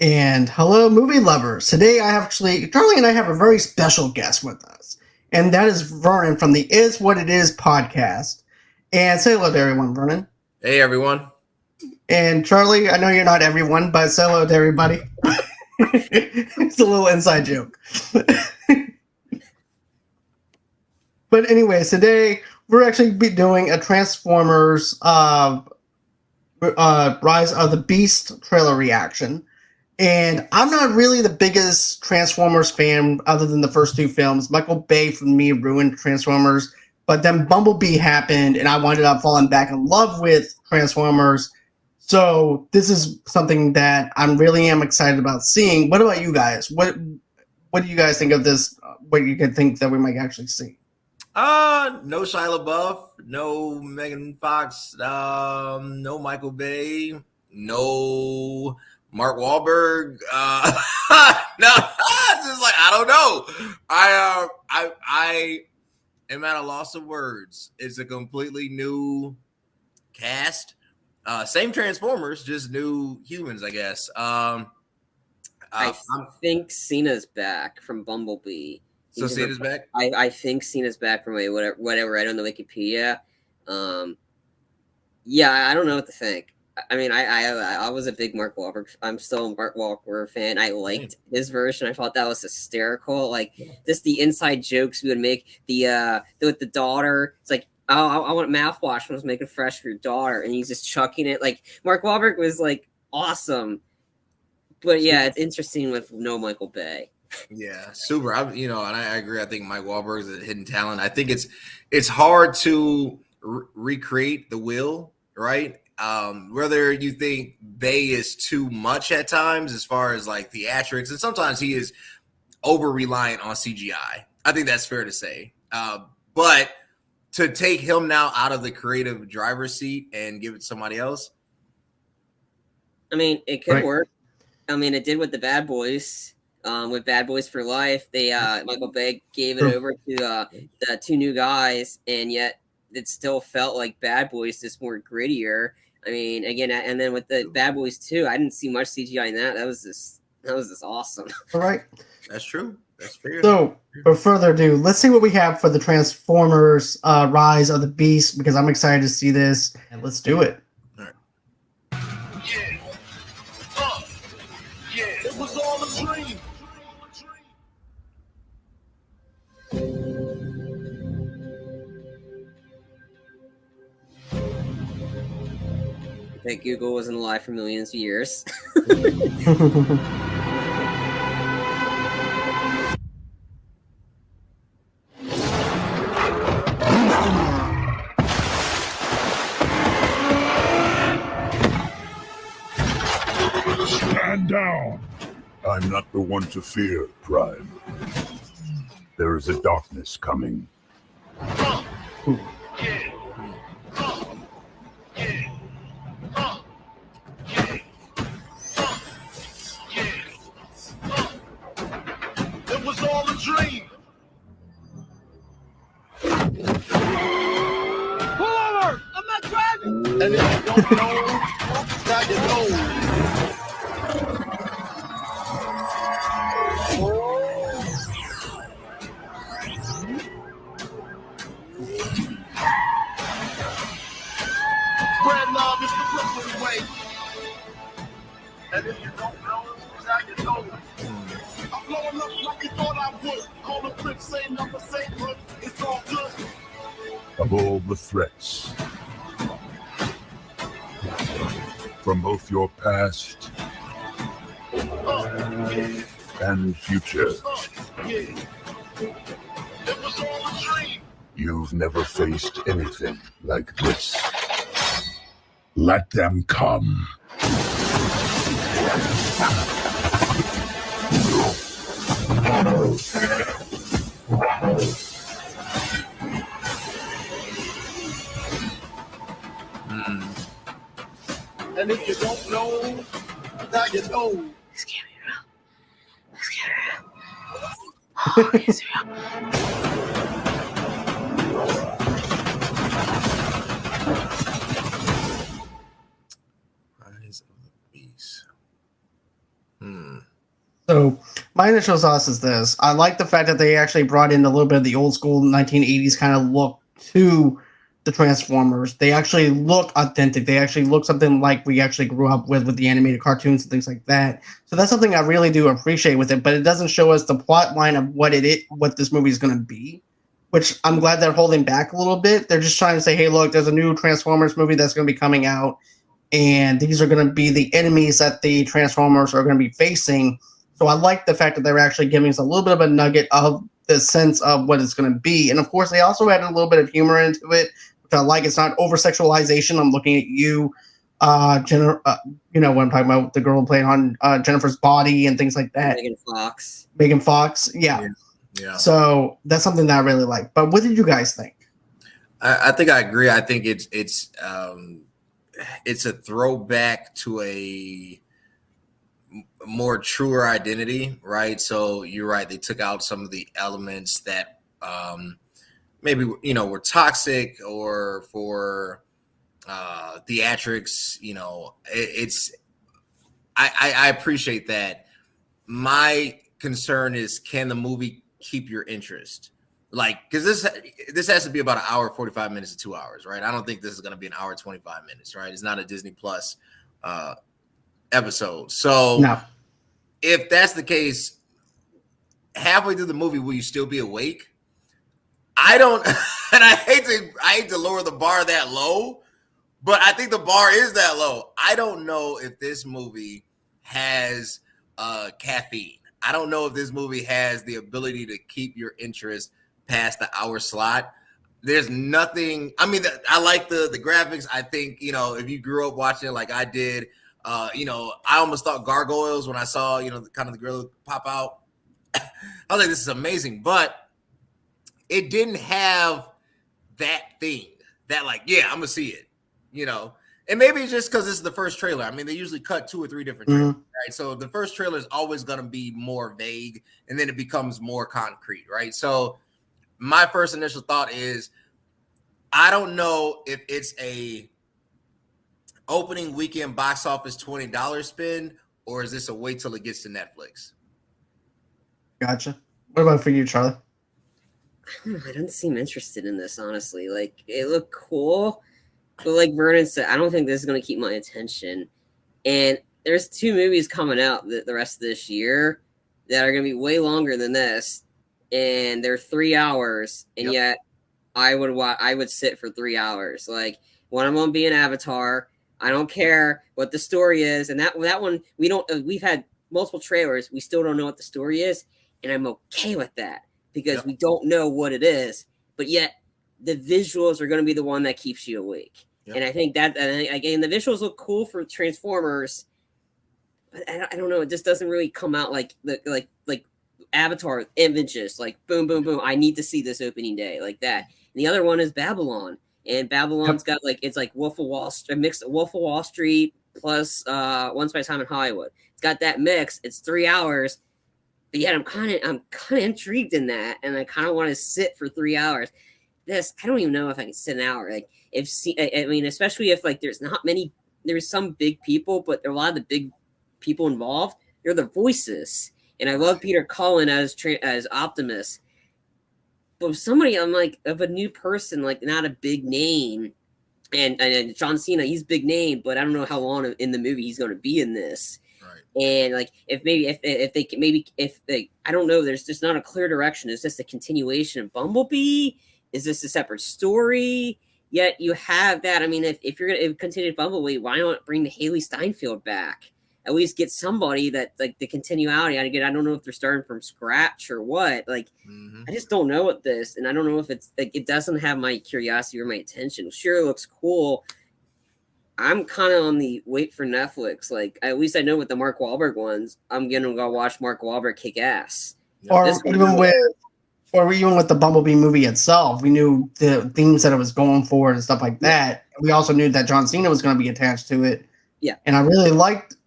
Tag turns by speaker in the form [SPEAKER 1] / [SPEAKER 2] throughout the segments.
[SPEAKER 1] And hello, movie lovers. Today, Charlie and I have a very special guest with us, and that is Vernon from the Is What It Is podcast. And say hello to everyone, Vernon.
[SPEAKER 2] Hey, everyone.
[SPEAKER 1] And Charlie, I know you're not everyone, but say hello to everybody. It's a little inside joke. But anyways, today we're actually be doing a Transformers Rise of the Beast trailer reaction. And I'm not really the biggest Transformers fan other than the first two films. Michael Bay, for me, ruined Transformers. But then Bumblebee happened, and I wound up falling back in love with Transformers. So this is something that I really am excited about seeing. What about you guys? What do you guys think of this? What you can think that we might actually see?
[SPEAKER 2] No Shia LaBeouf, no Megan Fox, no Michael Bay, no Mark Wahlberg. No, it's just like I don't know. I am at a loss of words. It's a completely new cast. Same Transformers, just new humans, I guess.
[SPEAKER 3] I think Cena's back from Bumblebee.
[SPEAKER 2] So Cena's back?
[SPEAKER 3] I think Cena's back from whatever I don't know Wikipedia. Yeah, I don't know what to think. I mean, I was a big Mark Wahlberg. I'm still a Mark Wahlberg fan. I liked his version. I thought that was hysterical. Like just the inside jokes we would make. With the daughter. It's like, oh, I want mouthwash when I was making fresh for your daughter, and he's just chucking it. Like Mark Wahlberg was like awesome. But yeah, it's interesting with no Michael Bay.
[SPEAKER 2] Yeah, super. And I agree. I think Mike Wahlberg is a hidden talent. I think it's hard to recreate the will, right? Whether you think Bay is too much at times as far as like theatrics, and sometimes he is over reliant on CGI. I think that's fair to say. But to take him now out of the creative driver's seat and give it to somebody else,
[SPEAKER 3] I mean, it could work. I mean, it did with the Bad Boys. With Bad Boys for Life, Michael Bay gave it over to the two new guys, and yet it still felt like Bad Boys, just more grittier. I mean, again, and then with the Bad Boys 2, I didn't see much CGI in that. That was just awesome.
[SPEAKER 1] All right,
[SPEAKER 2] that's true. That's fair.
[SPEAKER 1] So, without further ado, let's see what we have for the Transformers Rise of the Beast, because I'm excited to see this, and let's do it.
[SPEAKER 2] All right.
[SPEAKER 4] Yeah, it was all a dream.
[SPEAKER 3] That Google wasn't alive for millions of years.
[SPEAKER 4] Stand down. I'm not the one to fear, Prime. There is a darkness coming. It was all a dream. Pull over! I'm not driving! And if you don't know, now you know. Spread love is the Brooklyn way. And if you don't know, now you know. I'm blowing up like you thought I would. Call the Prince, say number, say good. It's all good. Of all the threats, from both your past and future, it was all a dream. You've never faced anything like this. Let them come. And if you don't know, now you know.
[SPEAKER 5] This can't be real. This can't be real. Oh, it's real.
[SPEAKER 2] Rise of the Beast.
[SPEAKER 1] My initial thoughts is this. I like the fact that they actually brought in a little bit of the old school 1980s kind of look to the Transformers. They actually look authentic. They actually look something like we actually grew up with the animated cartoons and things like that. So that's something I really do appreciate with it, but it doesn't show us the plot line of what what this movie is going to be, which I'm glad they're holding back a little bit. They're just trying to say, hey, look, there's a new Transformers movie that's going to be coming out, and these are going to be the enemies that the Transformers are going to be facing. So I like the fact that they're actually giving us a little bit of a nugget of the sense of what it's going to be. And of course, they also added a little bit of humor into it, which I like. It's not over sexualization. I'm looking at you, Jennifer. You know what I'm talking about, the girl playing on Jennifer's body and things like that. Megan Fox. Yeah.
[SPEAKER 2] Yeah.
[SPEAKER 1] So that's something that I really like. But what did you guys think?
[SPEAKER 2] I think I agree. I think it's a throwback to a more truer identity, right? So you're right. They took out some of the elements that maybe were toxic or for theatrics. I appreciate that. My concern is, can the movie keep your interest? Like, because this has to be about an hour 45 minutes to 2 hours, right? I don't think this is going to be an hour 25 minutes, right? It's not a Disney Plus episode. So
[SPEAKER 1] No.
[SPEAKER 2] If that's the case, halfway through the movie, will you still be awake? I don't, and I hate to lower the bar that low, but I think the bar is that low. I don't know if this movie has caffeine. I don't know if this movie has the ability to keep your interest past the hour slot. There's nothing. I mean, I like the graphics. I think, if you grew up watching it like I did, I almost thought gargoyles when I saw, kind of the gorilla pop out. I was like, this is amazing. But it didn't have that thing that, like, yeah, I'm going to see it, And maybe it's just because this is the first trailer. I mean, they usually cut 2 or 3 different trailers, right? So the first trailer is always going to be more vague, and then it becomes more concrete, right? So my first initial thought is, I don't know if it's a opening weekend box office $20 spend, or is this a wait till it gets to Netflix?
[SPEAKER 1] Gotcha. What about for you, Charlie?
[SPEAKER 3] I don't seem interested in this, honestly. Like, it looked cool, but like Vernon said, I don't think this is going to keep my attention. And there's 2 movies coming out the rest of this year that are going to be way longer than this, and they're 3 hours, and yet I would sit for 3 hours. Like, one of them being Avatar. I don't care what the story is, and that one we've had multiple trailers. We still don't know what the story is, and I'm okay with that because we don't know what it is. But yet, the visuals are going to be the one that keeps you awake. And I think that, again, the visuals look cool for Transformers, but I don't know. It just doesn't really come out like Avatar images, like boom, boom, boom. I need to see this opening day, like that. And the other one is Babylon, and Babylon's got it's like Wolf of Wall Street, a mix of Wolf of Wall Street plus Once Upon a Time in Hollywood. It's got that mix. It's 3 hours, but yet I'm kind of intrigued in that, and I kind of want to sit for 3 hours. This, I don't even know if I can sit an hour. Like, especially if there's some big people, but there are a lot of the big people involved. They're the voices, and I love Peter Cullen as Optimus. But somebody I'm like of a new person, like not a big name, and John Cena, he's big name, but I don't know how long in the movie he's going to be in this. Right. And like if they I don't know, there's just not a clear direction. Is this a continuation of Bumblebee? Is this a separate story? Yet you have that. I mean, if you're going to continue Bumblebee, why not bring the Haley Steinfeld back? At least get somebody that, like, the continuality. I don't know if they're starting from scratch or what. Like, I just don't know what this, and I don't know if it's like it doesn't have my curiosity or my attention. Sure, it looks cool. I'm kind of on the wait for Netflix. Like, at least I know with the Mark Wahlberg ones, I'm gonna go watch Mark Wahlberg kick ass.
[SPEAKER 1] Or even with the Bumblebee movie itself, we knew the themes that it was going for and stuff like that. We also knew that John Cena was going to be attached to it.
[SPEAKER 3] Yeah,
[SPEAKER 1] and I really liked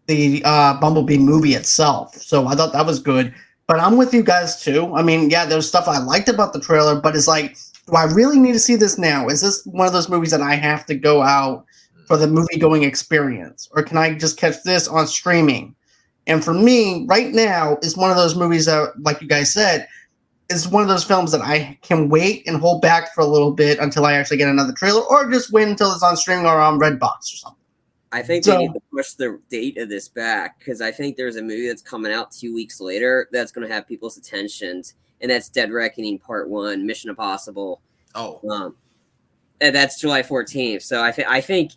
[SPEAKER 1] the Bumblebee movie itself, so I thought that was good. But I'm with you guys too. I mean, yeah, there's stuff I liked about the trailer, but it's like, do I really need to see this now? Is this one of those movies that I have to go out for the movie going experience, or can I just catch this on streaming? And for me, right now, is one of those movies that, like you guys said, is one of those films that I can wait and hold back for a little bit until I actually get another trailer, or just wait until it's on streaming or on Redbox or something.
[SPEAKER 3] I think they need to push the date of this back because I think there's a movie that's coming out 2 weeks later that's going to have people's attention, and that's Dead Reckoning Part 1, Mission Impossible. And that's July 14th. So I think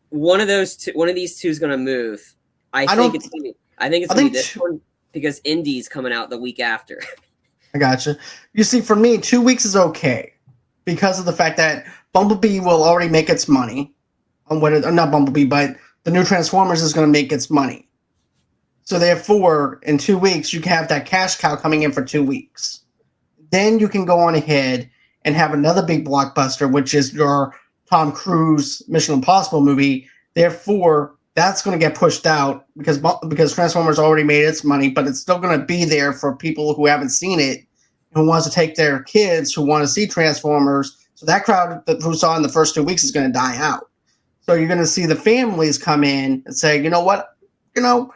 [SPEAKER 3] one of these two is going to move. I think it's going to be this one because Indy's coming out the week after.
[SPEAKER 1] I gotcha. You see, for me, 2 weeks is okay because of the fact that Bumblebee will already make its money. Not Bumblebee, but the new Transformers is going to make its money. So therefore, in 2 weeks, you can have that cash cow coming in for 2 weeks. Then you can go on ahead and have another big blockbuster, which is your Tom Cruise Mission Impossible movie. Therefore, that's going to get pushed out because Transformers already made its money, but it's still going to be there for people who haven't seen it, who wants to take their kids who want to see Transformers. So that crowd who saw in the first 2 weeks is going to die out. So you're going to see the families come in and say, you know what, they're going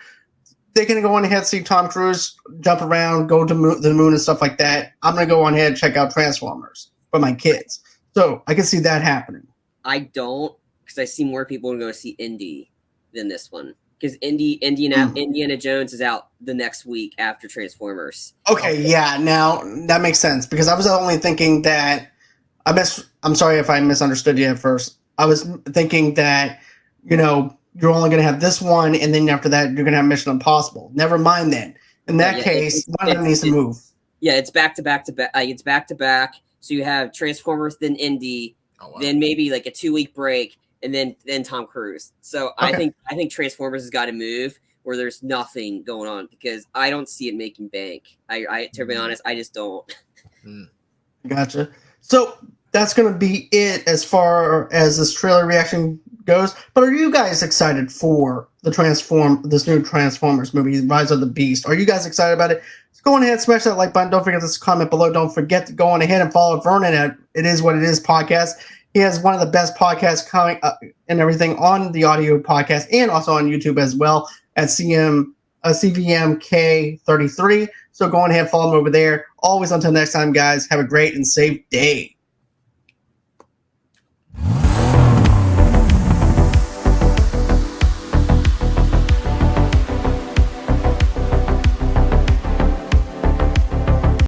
[SPEAKER 1] to go on ahead and see Tom Cruise jump around, go to the moon and stuff like that. I'm going to go on ahead and check out Transformers for my kids. So I can see that happening.
[SPEAKER 3] I don't, because I see more people going to see Indy than this one. Because Indiana Jones is out the next week after Transformers.
[SPEAKER 1] Okay, yeah, now that makes sense. Because I was only thinking that, I'm sorry if I misunderstood you at first. I was thinking that, you're only going to have this one, and then after that, you're going to have Mission Impossible. Never mind then. In that case, one of them needs to move.
[SPEAKER 3] Yeah, it's back to back to back. It's back to back. So you have Transformers, then Indy, then maybe like a 2 week break, and then Tom Cruise. So okay. I think Transformers has got to move where there's nothing going on because I don't see it making bank. To be honest, I just don't.
[SPEAKER 1] Gotcha. So that's going to be it as far as this trailer reaction goes. But are you guys excited for this new Transformers movie, Rise of the Beast? Are you guys excited about it? So go on ahead, smash that like button. Don't forget to comment below. Don't forget to go on ahead and follow Vernon at It Is What It Is podcast. He has one of the best podcasts coming and everything on the audio podcast and also on YouTube as well at CVMK33. So go on ahead and follow him over there. Always until next time, guys, have a great and safe day.